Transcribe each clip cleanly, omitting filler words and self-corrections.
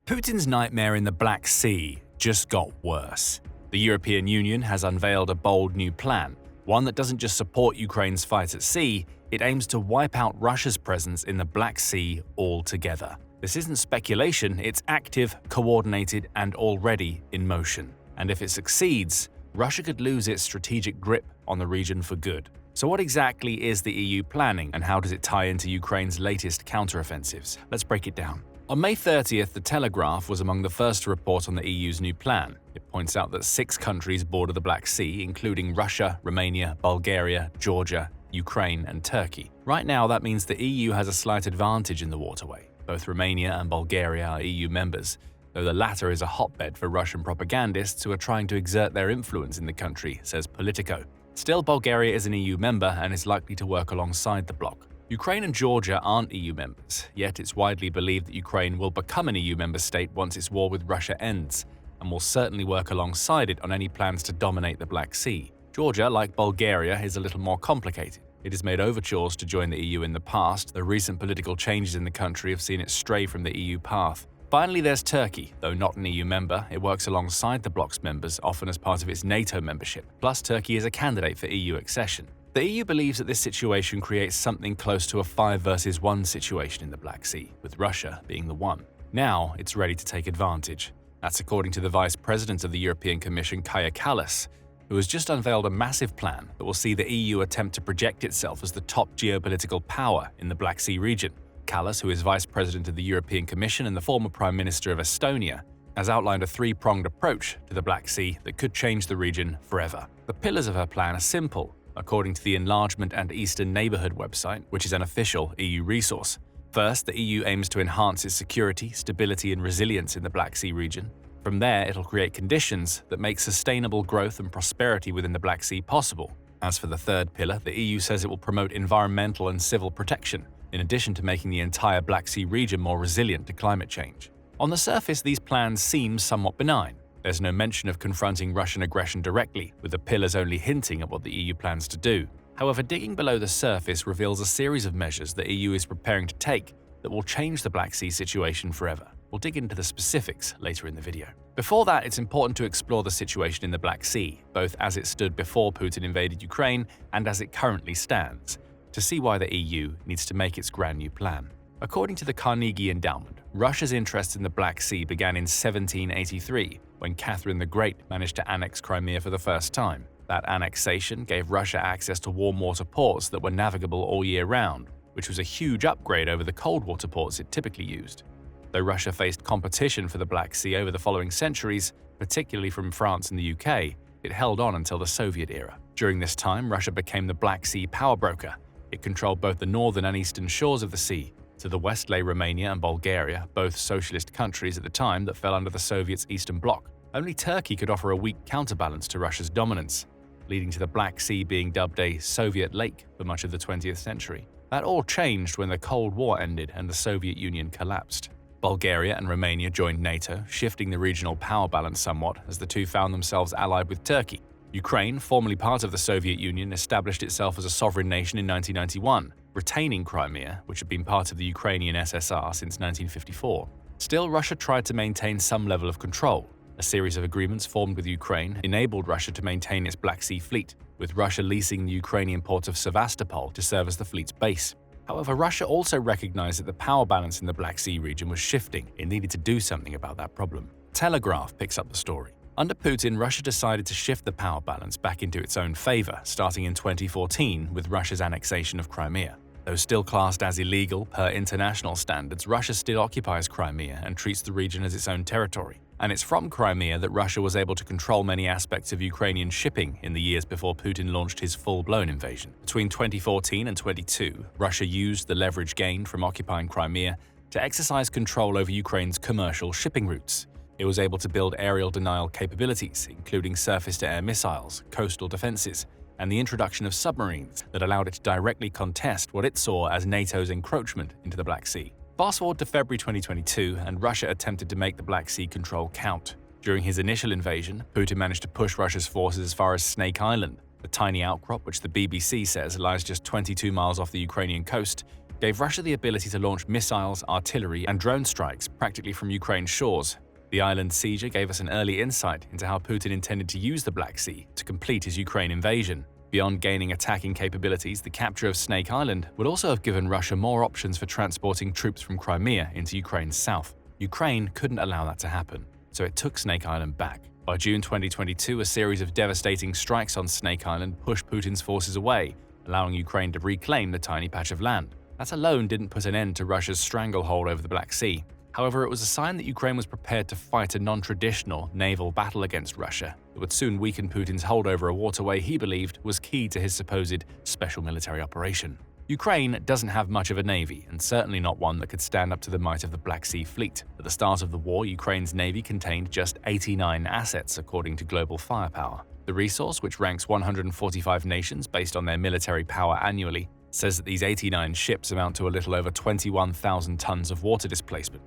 Putin's nightmare in the Black Sea just got worse. The European Union has unveiled a bold new plan, one that doesn't just support Ukraine's fight at sea, it aims to wipe out Russia's presence in the Black Sea altogether. This isn't speculation, it's active, coordinated, and already in motion. And if it succeeds, Russia could lose its strategic grip on the region for good. So what exactly is the EU planning, and how does it tie into Ukraine's latest counteroffensives? Let's break it down. On May 30th, The Telegraph was among the first to report on the EU's new plan. It points out that 6 countries border the Black Sea, including Russia, Romania, Bulgaria, Georgia, Ukraine, and Turkey. Right now, that means the EU has a slight advantage in the waterway. Both Romania and Bulgaria are EU members, though the latter is a hotbed for Russian propagandists who are trying to exert their influence in the country, says Politico. Still, Bulgaria is an EU member and is likely to work alongside the bloc. Ukraine and Georgia aren't EU members, yet it's widely believed that Ukraine will become an EU member state once its war with Russia ends, and will certainly work alongside it on any plans to dominate the Black Sea. Georgia, like Bulgaria, is a little more complicated. It has made overtures to join the EU in the past, though recent political changes in the country have seen it stray from the EU path. Finally, there's Turkey. Though not an EU member, it works alongside the bloc's members, often as part of its NATO membership. Plus, Turkey is a candidate for EU accession. The EU believes that this situation creates something close to a 5 versus 1 situation in the Black Sea, with Russia being the one. Now, it's ready to take advantage. That's according to the Vice President of the European Commission, Kaja Kallas, who has just unveiled a massive plan that will see the EU attempt to project itself as the top geopolitical power in the Black Sea region. Kallas, who is Vice President of the European Commission and the former Prime Minister of Estonia, has outlined a 3-pronged approach to the Black Sea that could change the region forever. The pillars of her plan are simple, according to the Enlargement and Eastern Neighbourhood website, which is an official EU resource. First, the EU aims to enhance its security, stability, and resilience in the Black Sea region. From there, it'll create conditions that make sustainable growth and prosperity within the Black Sea possible. As for the third pillar, the EU says it will promote environmental and civil protection, in addition to making the entire Black Sea region more resilient to climate change. On the surface, these plans seem somewhat benign. There's no mention of confronting Russian aggression directly, with the pillars only hinting at what the EU plans to do. However, digging below the surface reveals a series of measures the EU is preparing to take that will change the Black Sea situation forever. We'll dig into the specifics later in the video. Before that, it's important to explore the situation in the Black Sea, both as it stood before Putin invaded Ukraine and as it currently stands, to see why the EU needs to make its grand new plan. According to the Carnegie Endowment, Russia's interest in the Black Sea began in 1783, when Catherine the Great managed to annex Crimea for the first time. That annexation gave Russia access to warm water ports that were navigable all year round, which was a huge upgrade over the cold water ports it typically used. Though Russia faced competition for the Black Sea over the following centuries, particularly from France and the UK, it held on until the Soviet era. During this time, Russia became the Black Sea power broker. It controlled both the northern and eastern shores of the sea. To the west lay Romania and Bulgaria, both socialist countries at the time that fell under the Soviets' Eastern Bloc. Only Turkey could offer a weak counterbalance to Russia's dominance, leading to the Black Sea being dubbed a Soviet lake for much of the 20th century. That all changed when the Cold War ended and the Soviet Union collapsed. Bulgaria and Romania joined NATO, shifting the regional power balance somewhat as the two found themselves allied with Turkey. Ukraine, formerly part of the Soviet Union, established itself as a sovereign nation in 1991, retaining Crimea, which had been part of the Ukrainian SSR since 1954. Still, Russia tried to maintain some level of control. A series of agreements formed with Ukraine enabled Russia to maintain its Black Sea fleet, with Russia leasing the Ukrainian port of Sevastopol to serve as the fleet's base. However, Russia also recognized that the power balance in the Black Sea region was shifting. It needed to do something about that problem. Telegraph picks up the story. Under Putin, Russia decided to shift the power balance back into its own favor, starting in 2014 with Russia's annexation of Crimea. Though still classed as illegal per international standards, Russia still occupies Crimea and treats the region as its own territory. And it's from Crimea that Russia was able to control many aspects of Ukrainian shipping in the years before Putin launched his full-blown invasion. Between 2014 and 2022, Russia used the leverage gained from occupying Crimea to exercise control over Ukraine's commercial shipping routes. It was able to build aerial denial capabilities, including surface-to-air missiles, coastal defenses, and the introduction of submarines that allowed it to directly contest what it saw as NATO's encroachment into the Black Sea. Fast forward to February 2022, and Russia attempted to make the Black Sea control count. During his initial invasion, Putin managed to push Russia's forces as far as Snake Island, the tiny outcrop which the BBC says lies just 22 miles off the Ukrainian coast, gave Russia the ability to launch missiles, artillery, and drone strikes practically from Ukraine's shores. The island seizure gave us an early insight into how Putin intended to use the Black Sea to complete his Ukraine invasion. Beyond gaining attacking capabilities, the capture of Snake Island would also have given Russia more options for transporting troops from Crimea into Ukraine's south. Ukraine couldn't allow that to happen, so it took Snake Island back. By June 2022, a series of devastating strikes on Snake Island pushed Putin's forces away, allowing Ukraine to reclaim the tiny patch of land. That alone didn't put an end to Russia's stranglehold over the Black Sea. However, it was a sign that Ukraine was prepared to fight a non-traditional naval battle against Russia that would soon weaken Putin's hold over a waterway he believed was key to his supposed special military operation. Ukraine doesn't have much of a navy, and certainly not one that could stand up to the might of the Black Sea Fleet. At the start of the war, Ukraine's navy contained just 89 assets, according to Global Firepower. The resource, which ranks 145 nations based on their military power annually, says that these 89 ships amount to a little over 21,000 tons of water displacement,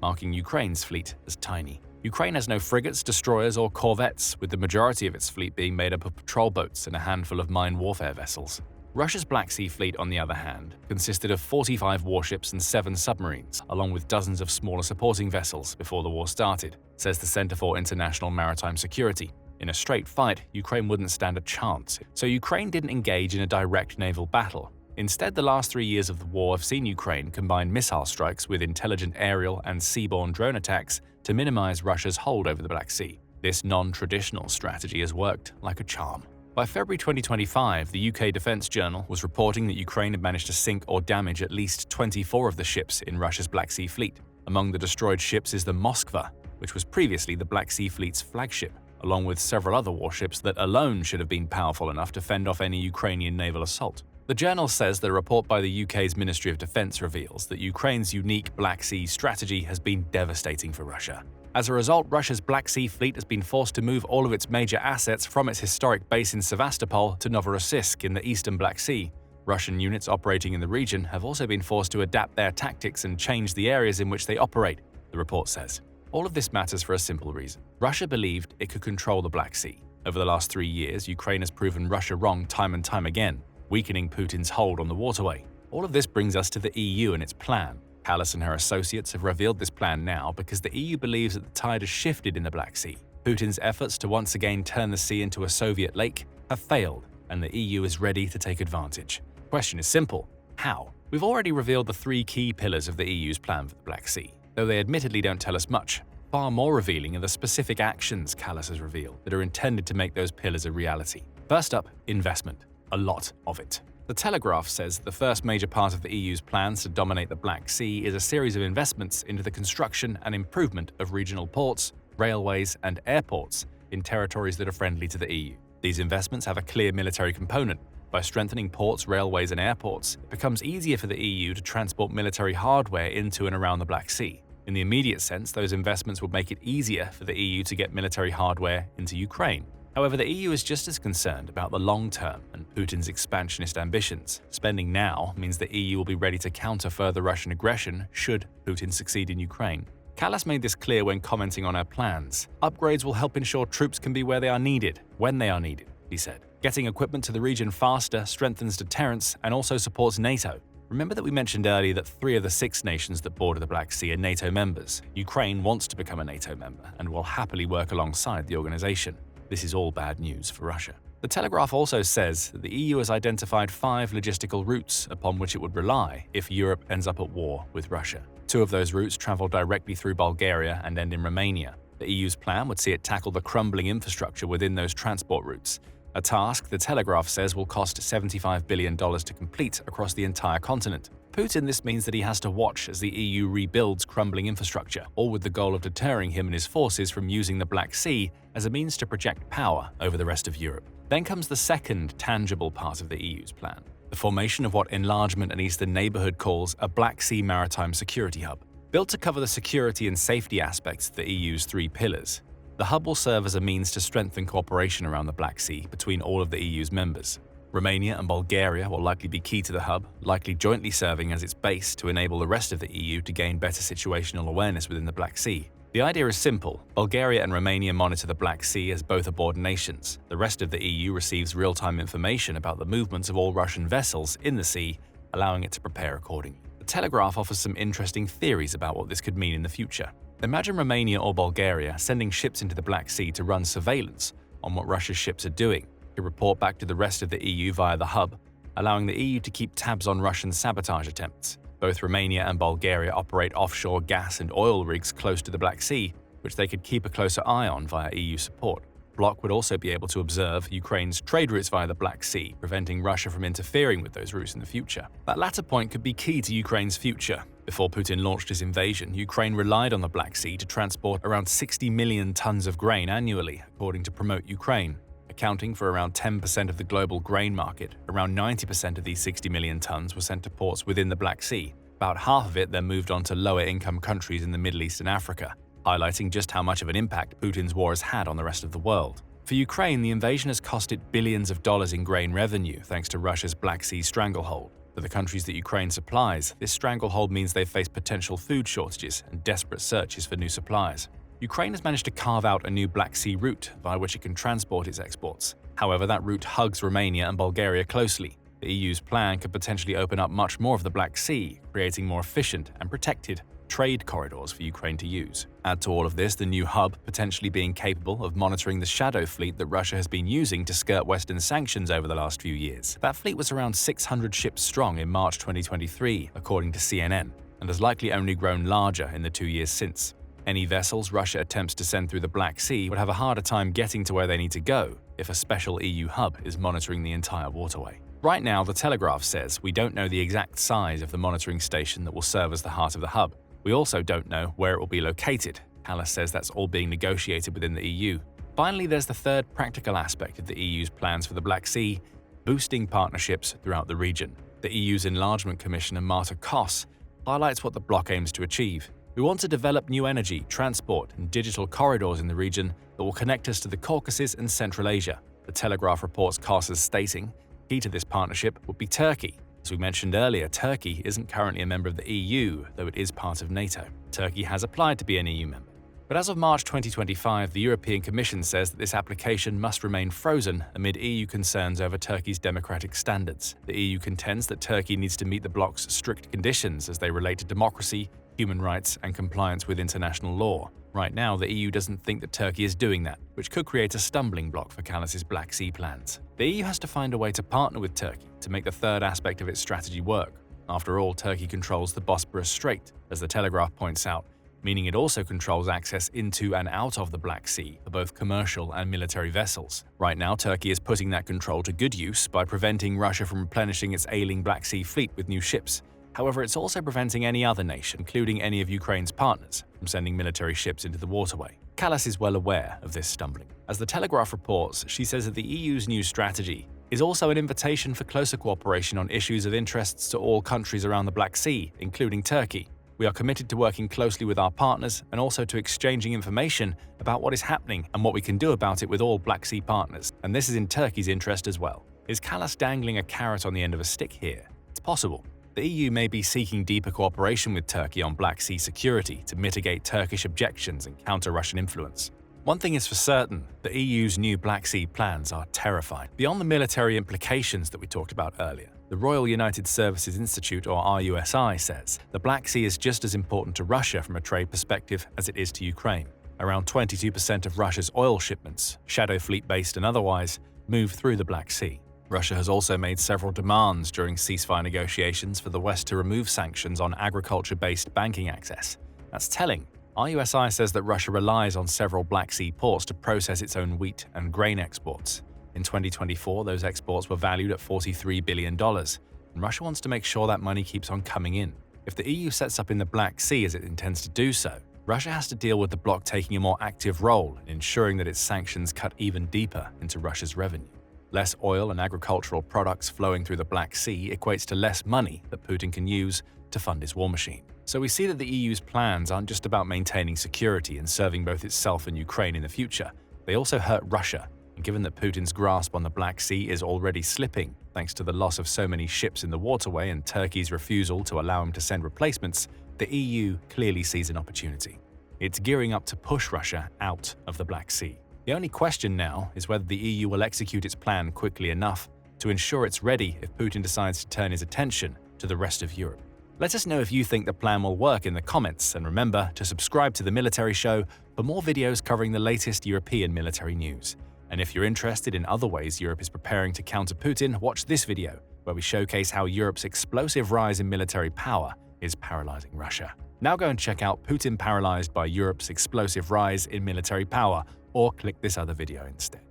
marking Ukraine's fleet as tiny. Ukraine has no frigates, destroyers, or corvettes, with the majority of its fleet being made up of patrol boats and a handful of mine warfare vessels. Russia's Black Sea Fleet, on the other hand, consisted of 45 warships and 7 submarines, along with dozens of smaller supporting vessels before the war started, says the Center for International Maritime Security. In a straight fight, Ukraine wouldn't stand a chance, so Ukraine didn't engage in a direct naval battle. Instead, the last 3 years of the war have seen Ukraine combine missile strikes with intelligent aerial and seaborne drone attacks to minimize Russia's hold over the Black Sea. This non-traditional strategy has worked like a charm. By February 2025, the UK Defense Journal was reporting that Ukraine had managed to sink or damage at least 24 of the ships in Russia's Black Sea Fleet. Among the destroyed ships is the Moskva, which was previously the Black Sea Fleet's flagship, along with several other warships that alone should have been powerful enough to fend off any Ukrainian naval assault. The journal says that a report by the UK's Ministry of Defence reveals that Ukraine's unique Black Sea strategy has been devastating for Russia. As a result, Russia's Black Sea Fleet has been forced to move all of its major assets from its historic base in Sevastopol to Novorossiysk in the eastern Black Sea. Russian units operating in the region have also been forced to adapt their tactics and change the areas in which they operate, the report says. All of this matters for a simple reason. Russia believed it could control the Black Sea. Over the last 3 years, Ukraine has proven Russia wrong time and time again, weakening Putin's hold on the waterway. All of this brings us to the EU and its plan. Callas and her associates have revealed this plan now because the EU believes that the tide has shifted in the Black Sea. Putin's efforts to once again turn the sea into a Soviet lake have failed, and the EU is ready to take advantage. The question is simple: how? We've already revealed the 3 key pillars of the EU's plan for the Black Sea, though they admittedly don't tell us much. Far more revealing are the specific actions Callas has revealed that are intended to make those pillars a reality. First up, investment. A lot of it. The Telegraph says the first major part of the EU's plans to dominate the Black Sea is a series of investments into the construction and improvement of regional ports, railways, and airports in territories that are friendly to the EU. These investments have a clear military component. By strengthening ports, railways, and airports, it becomes easier for the EU to transport military hardware into and around the Black Sea. In the immediate sense, those investments would make it easier for the EU to get military hardware into Ukraine. However, the EU is just as concerned about the long term and Putin's expansionist ambitions. Spending now means the EU will be ready to counter further Russian aggression should Putin succeed in Ukraine. Callas made this clear when commenting on her plans. Upgrades will help ensure troops can be where they are needed, when they are needed, he said. Getting equipment to the region faster strengthens deterrence and also supports NATO. Remember that we mentioned earlier that 3 of the 6 nations that border the Black Sea are NATO members. Ukraine wants to become a NATO member and will happily work alongside the organization. This is all bad news for Russia. The Telegraph also says that the EU has identified 5 logistical routes upon which it would rely if Europe ends up at war with Russia. 2 of those routes travel directly through Bulgaria and end in Romania. The EU's plan would see it tackle the crumbling infrastructure within those transport routes, a task the Telegraph says will cost $75 billion to complete across the entire continent. Putin, this means that he has to watch as the EU rebuilds crumbling infrastructure, all with the goal of deterring him and his forces from using the Black Sea as a means to project power over the rest of Europe. Then comes the second tangible part of the EU's plan: the formation of what Enlargement and Eastern Neighborhood calls a Black Sea maritime security hub. Built to cover the security and safety aspects of the EU's 3 pillars, the hub will serve as a means to strengthen cooperation around the Black Sea between all of the EU's members. Romania and Bulgaria will likely be key to the hub, likely jointly serving as its base to enable the rest of the EU to gain better situational awareness within the Black Sea. The idea is simple. Bulgaria and Romania monitor the Black Sea as both aboard nations. The rest of the EU receives real-time information about the movements of all Russian vessels in the sea allowing it to prepare accordingly. The Telegraph offers some interesting theories about what this could mean in the future. Imagine Romania or Bulgaria sending ships into the Black Sea to run surveillance on what Russia's ships are doing, to report back to the rest of the EU via the hub, allowing the EU to keep tabs on Russian sabotage attempts. Both Romania and Bulgaria operate offshore gas and oil rigs close to the Black Sea, which they could keep a closer eye on via EU support. Bloc would also be able to observe Ukraine's trade routes via the Black Sea, preventing Russia from interfering with those routes in the future. That latter point could be key to Ukraine's future. Before Putin launched his invasion, Ukraine relied on the Black Sea to transport around 60 million tons of grain annually, according to Promote Ukraine. Accounting for around 10% of the global grain market, around 90% of these 60 million tons were sent to ports within the Black Sea. About half of it then moved on to lower-income countries in the Middle East and Africa, highlighting just how much of an impact Putin's war has had on the rest of the world. For Ukraine, the invasion has cost it billions of dollars in grain revenue thanks to Russia's Black Sea stranglehold. For the countries that Ukraine supplies, this stranglehold means they face potential food shortages and desperate searches for new supplies. Ukraine has managed to carve out a new Black Sea route via which it can transport its exports. However, that route hugs Romania and Bulgaria closely. The EU's plan could potentially open up much more of the Black Sea, creating more efficient and protected trade corridors for Ukraine to use. Add to all of this the new hub potentially being capable of monitoring the shadow fleet that Russia has been using to skirt Western sanctions over the last few years. That fleet was around 600 ships strong in March 2023, according to CNN, and has likely only grown larger in the 2 years since. Any vessels Russia attempts to send through the Black Sea would have a harder time getting to where they need to go if a special EU hub is monitoring the entire waterway. Right now, the Telegraph says we don't know the exact size of the monitoring station that will serve as the heart of the hub. We also don't know where it will be located. Callas says that's all being negotiated within the EU. Finally, there's the third practical aspect of the EU's plans for the Black Sea: boosting partnerships throughout the region. The EU's Enlargement Commissioner Marta Koss highlights what the bloc aims to achieve. We want to develop new energy, transport, and digital corridors in the region that will connect us to the Caucasus and Central Asia. The Telegraph reports Koss as stating, key to this partnership would be Turkey. As we mentioned earlier, Turkey isn't currently a member of the EU, though it is part of NATO. Turkey has applied to be an EU member. But as of March 2025, the European Commission says that this application must remain frozen amid EU concerns over Turkey's democratic standards. The EU contends that Turkey needs to meet the bloc's strict conditions as they relate to democracy, human rights, and compliance with international law. Right now, the EU doesn't think that Turkey is doing that, which could create a stumbling block for Callas's Black Sea plans. The EU has to find a way to partner with Turkey to make the third aspect of its strategy work. After all, Turkey controls the Bosporus Strait, as the Telegraph points out, meaning it also controls access into and out of the Black Sea for both commercial and military vessels. Right now, Turkey is putting that control to good use by preventing Russia from replenishing its ailing Black Sea fleet with new ships. However, it's also preventing any other nation, including any of Ukraine's partners, from sending military ships into the waterway. Callas is well aware of this stumbling. As the Telegraph reports, she says that the EU's new strategy is also an invitation for closer cooperation on issues of interest to all countries around the Black Sea, including Turkey. We are committed to working closely with our partners and also to exchanging information about what is happening and what we can do about it with all Black Sea partners. And this is in Turkey's interest as well. Is Callas dangling a carrot on the end of a stick here? It's possible. The EU may be seeking deeper cooperation with Turkey on Black Sea security to mitigate Turkish objections and counter Russian influence. One thing is for certain, the EU's new Black Sea plans are terrifying. Beyond the military implications that we talked about earlier, the Royal United Services Institute, or RUSI, says the Black Sea is just as important to Russia from a trade perspective as it is to Ukraine. Around 22% of Russia's oil shipments, shadow fleet-based and otherwise, move through the Black Sea. Russia has also made several demands during ceasefire negotiations for the West to remove sanctions on agriculture-based banking access. That's telling. RUSI says that Russia relies on several Black Sea ports to process its own wheat and grain exports. In 2024, those exports were valued at $43 billion, and Russia wants to make sure that money keeps on coming in. If the EU sets up in the Black Sea as it intends to do so, Russia has to deal with the bloc taking a more active role in ensuring that its sanctions cut even deeper into Russia's revenue. Less oil and agricultural products flowing through the Black Sea equates to less money that Putin can use to fund his war machine. So we see that the EU's plans aren't just about maintaining security and serving both itself and Ukraine in the future. They also hurt Russia, and given that Putin's grasp on the Black Sea is already slipping thanks to the loss of so many ships in the waterway and Turkey's refusal to allow him to send replacements, the EU clearly sees an opportunity. It's gearing up to push Russia out of the Black Sea. The only question now is whether the EU will execute its plan quickly enough to ensure it's ready if Putin decides to turn his attention to the rest of Europe. Let us know if you think the plan will work in the comments, and remember to subscribe to The Military Show for more videos covering the latest European military news. And if you're interested in other ways Europe is preparing to counter Putin, watch this video, where we showcase how Europe's explosive rise in military power is paralyzing Russia. Now go and check out Putin paralyzed by Europe's explosive rise in military power, or click this other video instead.